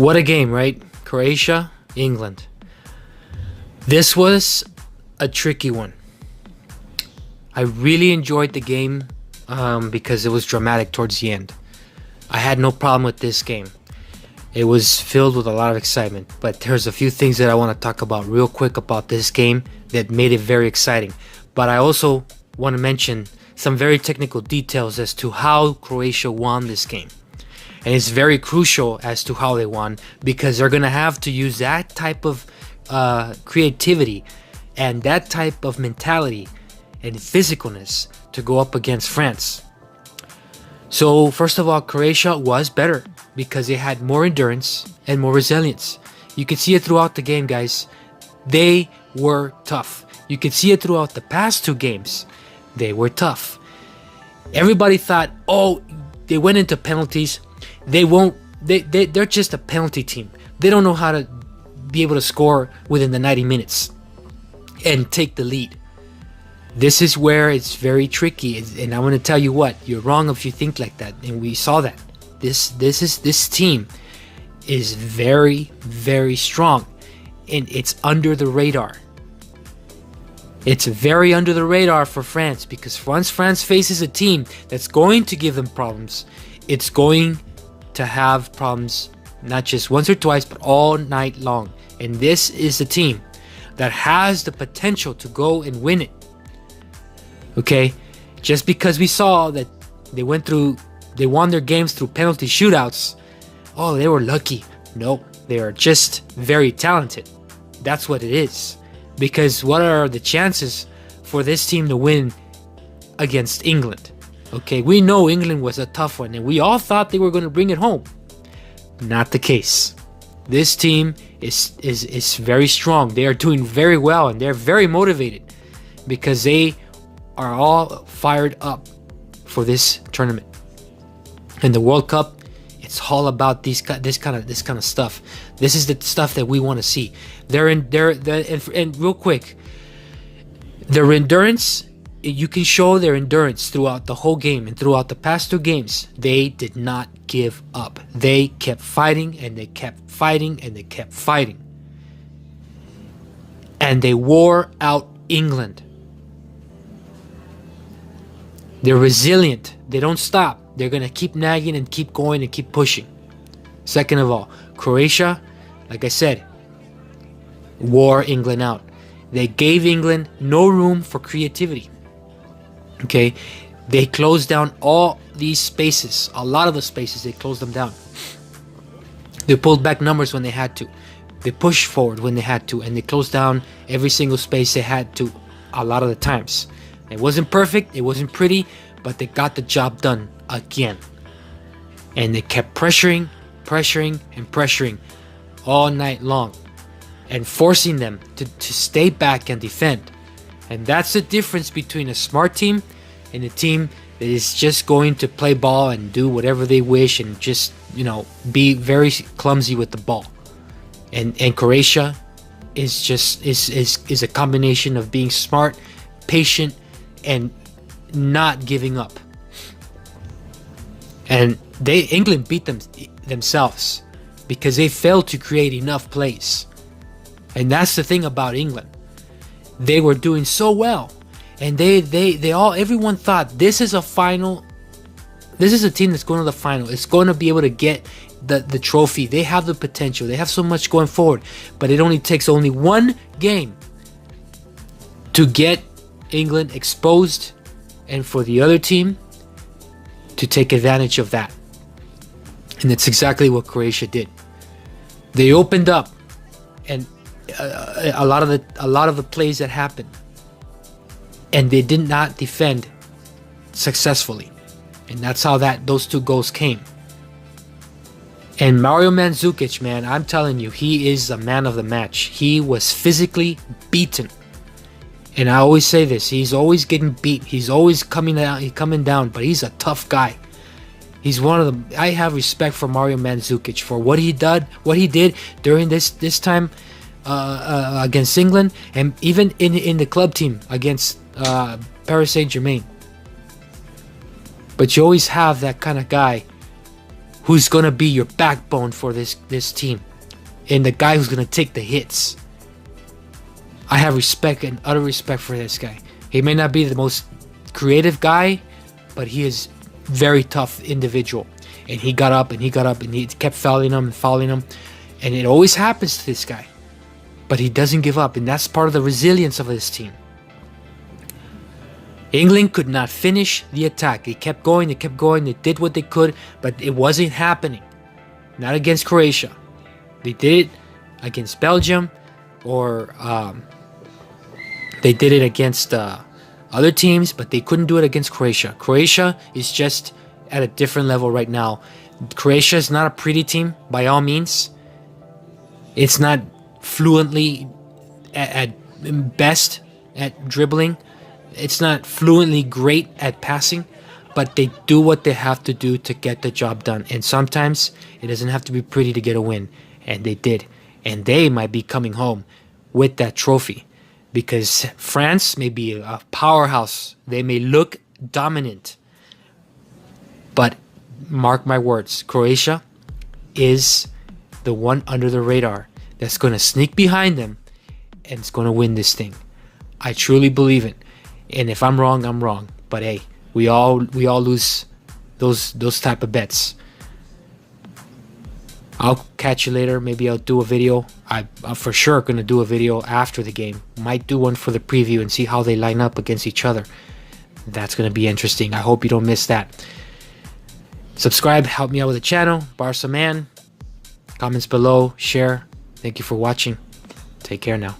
What a game, right? Croatia, England. This was a tricky one. I really enjoyed the game because it was dramatic towards the end. I had no problem with this game. It was filled with a lot of excitement, but there's a few things that I want to talk about real quick about this game that made it very exciting. But I also want to mention some very technical details as to how Croatia won this game. And it's very crucial as to how they won, because they're going to have to use that type of creativity and that type of mentality and physicalness to go up against France. So first of all, Croatia was better because they had more endurance and more resilience. You could see it throughout the game, guys. They were tough. You could see it throughout the past two games. They were tough. Everybody thought, oh, they went into penalties. They're just a penalty team. They don't know how to be able to score within the 90 minutes and take the lead. This is where it's very tricky, and I'm going to tell you what, you're wrong if you think like that, and we saw that. This team is very, very strong, and it's under the radar. It's very under the radar for France, because once France faces a team that's going to give them problems, it's going to have problems not just once or twice, but all night long. And this is a team that has the potential to go and win it. Okay, just because we saw that they won their games through penalty shootouts, oh, they were lucky. No, they are just very talented. That's what it is. Because what are the chances for this team to win against England? Okay, we know England was a tough one, and we all thought they were going to bring it home. Not the case. This team is very strong. They are doing very well, and they're very motivated because they are all fired up for this tournament. And the World Cup, it's all about this kind of stuff. This is the stuff that we want to see. And real quick, their endurance, you can show their endurance throughout the whole game, and throughout the past two games, they did not give up. They kept fighting, and they kept fighting, and they kept fighting. And they wore out England. They're resilient. They don't stop. They're going to keep nagging and keep going and keep pushing. Second of all, Croatia, like I said, wore England out. They gave England no room for creativity. Okay? They closed down all these spaces. A lot of the spaces, they closed them down. They pulled back numbers when they had to. They pushed forward when they had to. And they closed down every single space they had to a lot of the times. It wasn't perfect, it wasn't pretty, but they got the job done again. And they kept pressuring all night long, and forcing them to stay back and defend. And that's the difference between a smart team and a team that is just going to play ball and do whatever they wish and just, be very clumsy with the ball. And Croatia is a combination of being smart, patient, and not giving up. And England beat themselves because they failed to create enough plays. And that's the thing about England. They were doing so well, and everyone thought this is a final. This is a team that's going to the final. It's going to be able to get the trophy. They have the potential. They have so much going forward, but it only takes one game to get England exposed, and for the other team to take advantage of that. And that's exactly what Croatia did. They opened up, and a lot of the plays that happened, and they did not defend successfully, and that's how those two goals came. And Mario Mandzukic, man, I'm telling you, he is a man of the match. He was physically beaten. And I always say this, he's always getting beat. He's always coming down, but he's a tough guy. He's one of them. I have respect for Mario Mandzukic for what he did during this time against England, and even in the club team against Paris Saint-Germain. But you always have that kind of guy who's gonna be your backbone for this team, and the guy who's gonna take the hits. I have respect and utter respect for this guy. He may not be the most creative guy, but he is very tough individual. And he got up and he got up and he kept fouling him and fouling him. And it always happens to this guy. But he doesn't give up, and that's part of the resilience of this team. England could not finish the attack. They kept going, they did what they could, but it wasn't happening. Not against Croatia. They did it against Belgium, or they did it against other teams, but they couldn't do it against Croatia. Croatia is just at a different level right now. Croatia is not a pretty team, by all means. It's not fluently at best at dribbling. It's not fluently great at passing, but they do what they have to do to get the job done. And sometimes it doesn't have to be pretty to get a win. And they did. And they might be coming home with that trophy, because France may be a powerhouse. They may look dominant. But mark my words, Croatia is the one under the radar that's going to sneak behind them and it's going to win this thing. I truly believe it. And if I'm wrong, I'm wrong. But hey, we all lose those type of bets. I'll catch you later. Maybe I'll do a video. I'm for sure going to do a video after the game. Might do one for the preview and see how they line up against each other. That's going to be interesting. I hope you don't miss that. Subscribe, help me out with the channel. Barca Man. Comments below, share. Thank you for watching. Take care now.